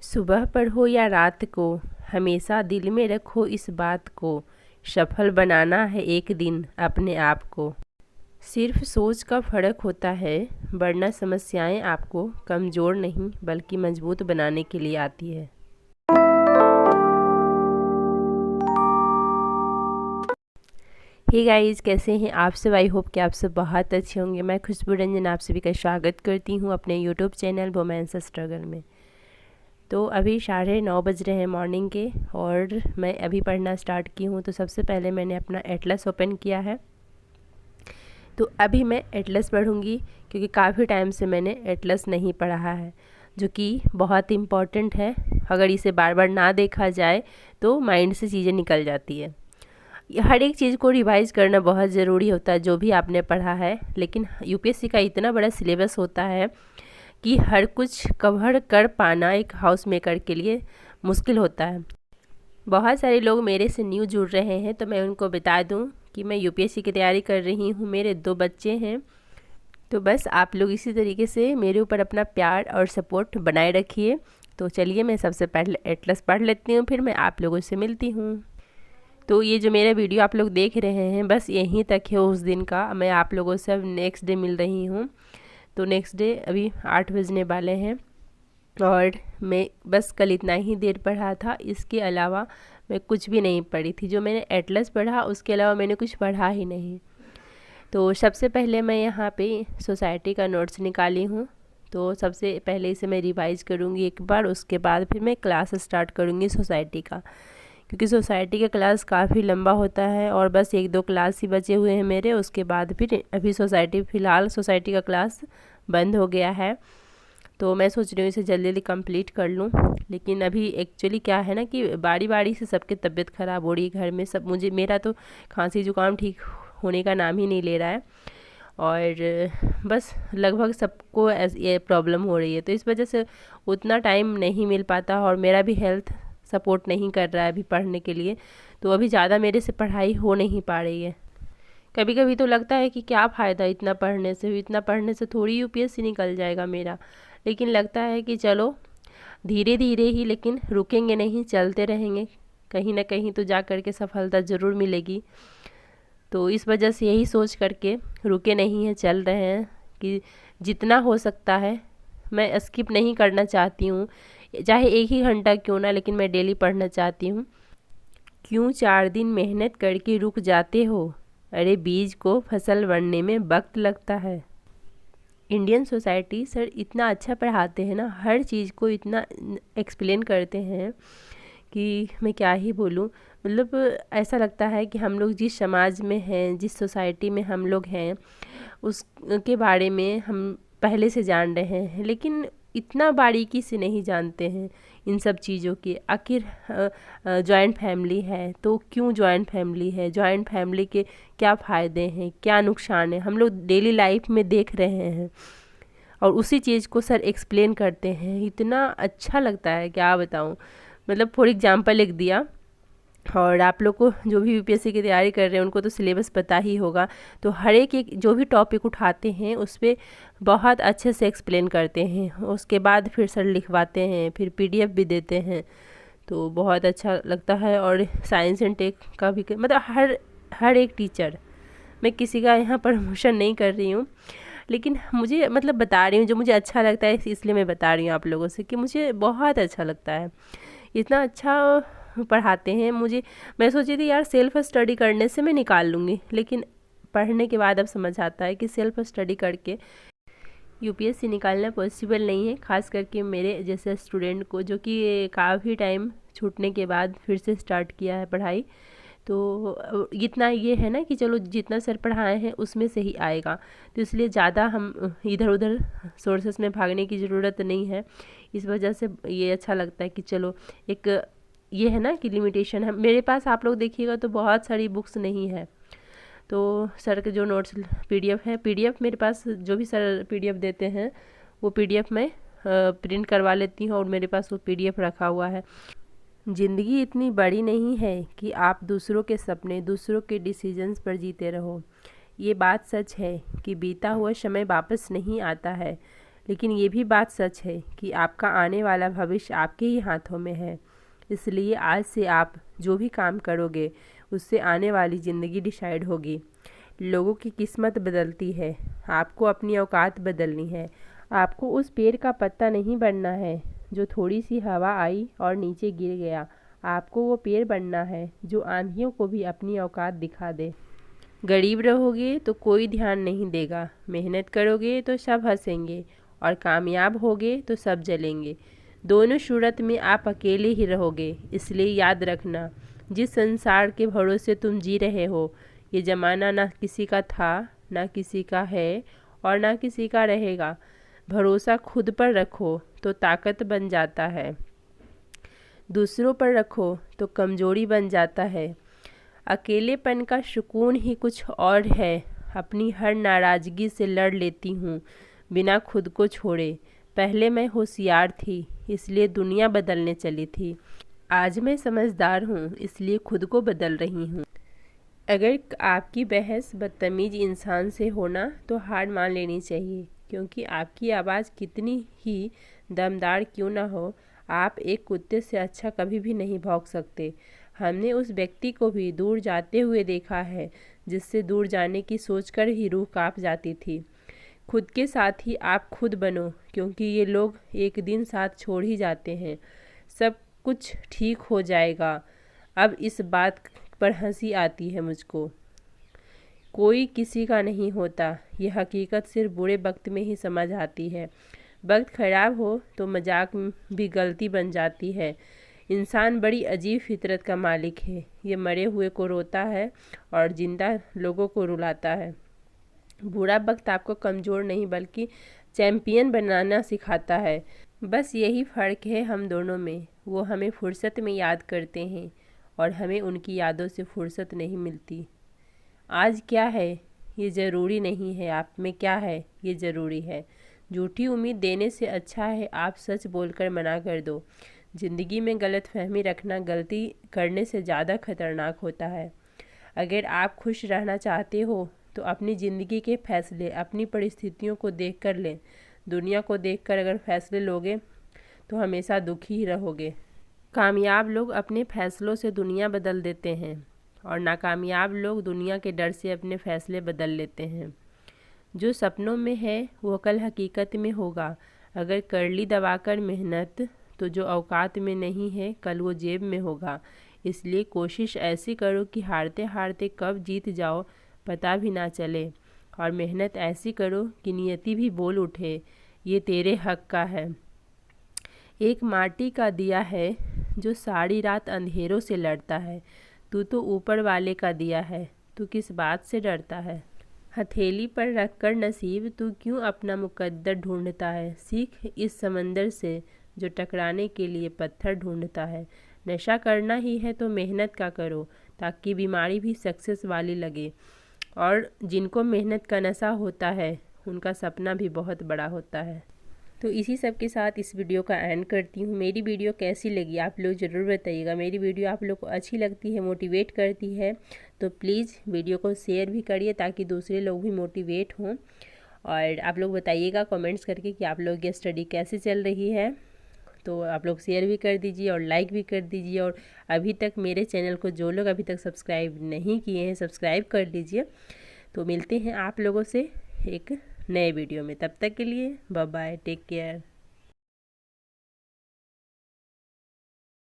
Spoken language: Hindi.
सुबह पढ़ो या रात को, हमेशा दिल में रखो इस बात को। सफल बनाना है एक दिन अपने आप को। सिर्फ सोच का फ़र्क होता है, वरना समस्याएं आपको कमज़ोर नहीं बल्कि मजबूत बनाने के लिए आती है। हे गाइस, कैसे हैं आप सब? आई होप कि आप सब बहुत अच्छे होंगे। मैं खुशबू रंजन आप सभी का स्वागत करती हूं अपने यूट्यूब चैनल वोमेन्स स्ट्रगल में। तो अभी 9:30 बज रहे हैं मॉर्निंग के और मैं अभी पढ़ना स्टार्ट की हूँ। तो सबसे पहले मैंने अपना एटलस ओपन किया है। तो अभी मैं एटलस पढ़ूँगी क्योंकि काफ़ी टाइम से मैंने एटलस नहीं पढ़ा है, जो कि बहुत इम्पॉर्टेंट है। अगर इसे बार बार ना देखा जाए तो माइंड से चीज़ें निकल जाती है। हर एक चीज़ को रिवाइज करना बहुत ज़रूरी होता है जो भी आपने पढ़ा है, लेकिन यूपीएससी का इतना बड़ा सिलेबस होता है कि हर कुछ कवर कर पाना एक हाउस मेकर के लिए मुश्किल होता है। बहुत सारे लोग मेरे से न्यू जुड़ रहे हैं, तो मैं उनको बता दूं कि मैं यूपीएससी की तैयारी कर रही हूं। मेरे 2 बच्चे हैं, तो बस आप लोग इसी तरीके से मेरे ऊपर अपना प्यार और सपोर्ट बनाए रखिए। तो चलिए मैं सबसे पहले एटलस पढ़ लेती हूँ, फिर मैं आप लोगों से मिलती हूँ। तो ये जो मेरा वीडियो आप लोग देख रहे हैं बस यहीं तक है उस दिन का। मैं आप लोगों से अब नेक्स्ट डे मिल रही हूँ। तो नेक्स्ट डे अभी 8 बजने वाले हैं और मैं बस कल इतना ही देर पढ़ा था। इसके अलावा मैं कुछ भी नहीं पढ़ी थी। जो मैंने एटलस पढ़ा उसके अलावा मैंने कुछ पढ़ा ही नहीं। तो सबसे पहले मैं यहाँ पे सोसाइटी का नोट्स निकाली हूँ। तो सबसे पहले इसे मैं रिवाइज़ करूँगी एक बार, उसके बाद फिर मैं क्लास स्टार्ट करूँगी सोसाइटी का, क्योंकि सोसाइटी का क्लास काफ़ी लंबा होता है और बस 1-2 क्लास ही बचे हुए हैं मेरे। उसके बाद फिर अभी फ़िलहाल सोसाइटी का क्लास बंद हो गया है। तो मैं सोच रही हूँ इसे जल्दी जल्दी कंप्लीट कर लूँ। लेकिन अभी एक्चुअली क्या है ना कि बारी बारी से सबकी तबीयत ख़राब हो रही है घर में। मेरा तो खांसी जुकाम ठीक होने का नाम ही नहीं ले रहा है और बस लगभग सबको ये प्रॉब्लम हो रही है। तो इस वजह से उतना टाइम नहीं मिल पाता और मेरा भी हेल्थ सपोर्ट नहीं कर रहा है अभी पढ़ने के लिए। तो अभी ज़्यादा मेरे से पढ़ाई हो नहीं पा रही है। कभी कभी तो लगता है कि क्या फ़ायदा इतना पढ़ने से थोड़ी यूपीएससी निकल जाएगा मेरा। लेकिन लगता है कि चलो धीरे धीरे ही, लेकिन रुकेंगे नहीं, चलते रहेंगे। कहीं ना कहीं तो जा कर के सफलता ज़रूर मिलेगी। तो इस वजह से यही सोच करके रुके नहीं हैं, चल रहे हैं कि जितना हो सकता है। मैं स्किप नहीं करना चाहती हूँ, चाहे 1 ही घंटा क्यों ना, लेकिन मैं डेली पढ़ना चाहती हूँ। क्यों 4 दिन मेहनत करके रुक जाते हो? अरे बीज को फसल बनने में वक्त लगता है। इंडियन सोसाइटी सर इतना अच्छा पढ़ाते हैं ना, हर चीज़ को इतना एक्सप्लेन करते हैं कि मैं क्या ही बोलूँ। मतलब ऐसा लगता है कि हम लोग जिस समाज में हैं, जिस सोसाइटी में हम लोग हैं, उसके बारे में हम पहले से जान रहे हैं, लेकिन इतना बारीकी से नहीं जानते हैं इन सब चीज़ों की। आखिर जॉइंट फैमिली है तो क्यों जॉइंट फैमिली है, जॉइंट फैमिली के क्या फ़ायदे हैं, क्या नुकसान है, हम लोग डेली लाइफ में देख रहे हैं और उसी चीज़ को सर एक्सप्लेन करते हैं। इतना अच्छा लगता है, क्या बताऊँ। मतलब फॉर एग्जांपल लिख दिया, और आप लोग को जो भी यूपीएससी की तैयारी कर रहे हैं उनको तो सिलेबस पता ही होगा। तो हर एक जो भी टॉपिक उठाते हैं उस पर बहुत अच्छे से एक्सप्लेन करते हैं। उसके बाद फिर सर लिखवाते हैं, फिर पीडीएफ भी देते हैं। तो बहुत अच्छा लगता है। और साइंस एंड टेक का भी मतलब हर एक टीचर, मैं किसी का यहाँ प्रमोशन नहीं कर रही हूँ, लेकिन मुझे मतलब बता रही हूँ जो मुझे अच्छा लगता है, इसलिए मैं बता रही हूँ आप लोगों से कि मुझे बहुत अच्छा लगता है। इतना अच्छा पढ़ाते हैं मुझे। मैं सोची थी यार सेल्फ स्टडी करने से मैं निकाल लूँगी, लेकिन पढ़ने के बाद अब समझ आता है कि सेल्फ स्टडी करके यूपीएससी निकालना पॉसिबल नहीं है। खास करके मेरे जैसे स्टूडेंट को, जो कि काफ़ी टाइम छूटने के बाद फिर से स्टार्ट किया है पढ़ाई। तो इतना ये है ना कि चलो जितना सर पढ़ाए हैं उसमें से ही आएगा, तो इसलिए ज़्यादा हम इधर उधर सोर्सेस में भागने की ज़रूरत नहीं है। इस वजह से ये अच्छा लगता है कि चलो एक ये है ना कि लिमिटेशन है मेरे पास। आप लोग देखिएगा तो बहुत सारी बुक्स नहीं है। तो सर के जो नोट्स पीडीएफ मेरे पास, जो भी सर पीडीएफ देते हैं वो पीडीएफ मैं प्रिंट करवा लेती हूँ और मेरे पास वो पीडीएफ रखा हुआ है। ज़िंदगी इतनी बड़ी नहीं है कि आप दूसरों के सपने, दूसरों के डिसीजंस पर जीते रहो। ये बात सच है कि बीता हुआ समय वापस नहीं आता है, लेकिन ये भी बात सच है कि आपका आने वाला भविष्य आपके ही हाथों में है। इसलिए आज से आप जो भी काम करोगे उससे आने वाली ज़िंदगी डिसाइड होगी। लोगों की किस्मत बदलती है, आपको अपनी औकात बदलनी है। आपको उस पेड़ का पत्ता नहीं बनना है जो थोड़ी सी हवा आई और नीचे गिर गया। आपको वो पेड़ बनना है जो आंधियों को भी अपनी औकात दिखा दे। गरीब रहोगे तो कोई ध्यान नहीं देगा, मेहनत करोगे तो सब हंसेंगे और कामयाब होगे तो सब जलेंगे। दोनों सूरत में आप अकेले ही रहोगे। इसलिए याद रखना, जिस संसार के भरोसे तुम जी रहे हो, ये ज़माना ना किसी का था, ना किसी का है और ना किसी का रहेगा। भरोसा खुद पर रखो तो ताकत बन जाता है, दूसरों पर रखो तो कमज़ोरी बन जाता है। अकेलेपन का सुकून ही कुछ और है। अपनी हर नाराज़गी से लड़ लेती हूँ बिना खुद को छोड़े। पहले मैं होशियार थी, इसलिए दुनिया बदलने चली थी। आज मैं समझदार हूँ, इसलिए खुद को बदल रही हूँ। अगर आपकी बहस बदतमीज इंसान से होना तो हार मान लेनी चाहिए, क्योंकि आपकी आवाज़ कितनी ही दमदार क्यों ना हो, आप एक कुत्ते से अच्छा कभी भी नहीं भौंक सकते। हमने उस व्यक्ति को भी दूर जाते हुए देखा है जिससे दूर जाने की सोचकर ही रूह कांप जाती थी। खुद के साथ ही आप खुद बनो, क्योंकि ये लोग एक दिन साथ छोड़ ही जाते हैं। सब कुछ ठीक हो जाएगा। अब इस बात पर हंसी आती है मुझको। कोई किसी का नहीं होता, ये हकीकत सिर्फ बुरे वक्त में ही समझ आती है। वक्त ख़राब हो तो मजाक भी गलती बन जाती है। इंसान बड़ी अजीब फितरत का मालिक है। ये मरे हुए को रोता है और जिंदा लोगों को रुलाता है। बुरा वक्त आपको कमज़ोर नहीं बल्कि चैम्पियन बनाना सिखाता है। बस यही फ़र्क है हम दोनों में। वो हमें फुर्सत में याद करते हैं और हमें उनकी यादों से फुर्सत नहीं मिलती। आज क्या है ये ज़रूरी नहीं है, आप में क्या है ये ज़रूरी है। झूठी उम्मीद देने से अच्छा है आप सच बोलकर मना कर दो। ज़िंदगी में गलतफहमी रखना गलती करने से ज़्यादा खतरनाक होता है। अगर आप खुश रहना चाहते हो तो अपनी ज़िंदगी के फैसले अपनी परिस्थितियों को देखकर लें। दुनिया को देखकर अगर फैसले लोगे तो हमेशा दुखी ही रहोगे। कामयाब लोग अपने फैसलों से दुनिया बदल देते हैं और नाकामयाब लोग दुनिया के डर से अपने फैसले बदल लेते हैं। जो सपनों में है वो कल हकीकत में होगा। अगर कर ली दबाकर मेहनत तो जो औकात में नहीं है कल वो जेब में होगा। इसलिए कोशिश ऐसी करो कि हारते हारते कब जीत जाओ पता भी ना चले, और मेहनत ऐसी करो कि नियति भी बोल उठे ये तेरे हक का है। एक माटी का दिया है जो सारी रात अंधेरों से लड़ता है। तू तो ऊपर वाले का दिया है, तू किस बात से डरता है। हथेली पर रखकर नसीब तू क्यों अपना मुकद्दर ढूंढता है। सीख इस समंदर से जो टकराने के लिए पत्थर ढूंढता है। नशा करना ही है तो मेहनत का करो, ताकि बीमारी भी सक्सेस वाली लगे। और जिनको मेहनत का नशा होता है उनका सपना भी बहुत बड़ा होता है। तो इसी सब के साथ इस वीडियो का एंड करती हूँ। मेरी वीडियो कैसी लगी आप लोग ज़रूर बताइएगा। मेरी वीडियो आप लोग को अच्छी लगती है, मोटिवेट करती है, तो प्लीज़ वीडियो को शेयर भी करिए ताकि दूसरे लोग भी मोटिवेट हों। और आप लोग बताइएगा कमेंट्स करके कि आप लोग की स्टडी कैसे चल रही है। तो आप लोग शेयर भी कर दीजिए और लाइक भी कर दीजिए। और अभी तक मेरे चैनल को जो लोग अभी तक सब्सक्राइब नहीं किए हैं सब्सक्राइब कर लीजिए। तो मिलते हैं आप लोगों से एक नए वीडियो में, तब तक के लिए बाय बाय, टेक केयर।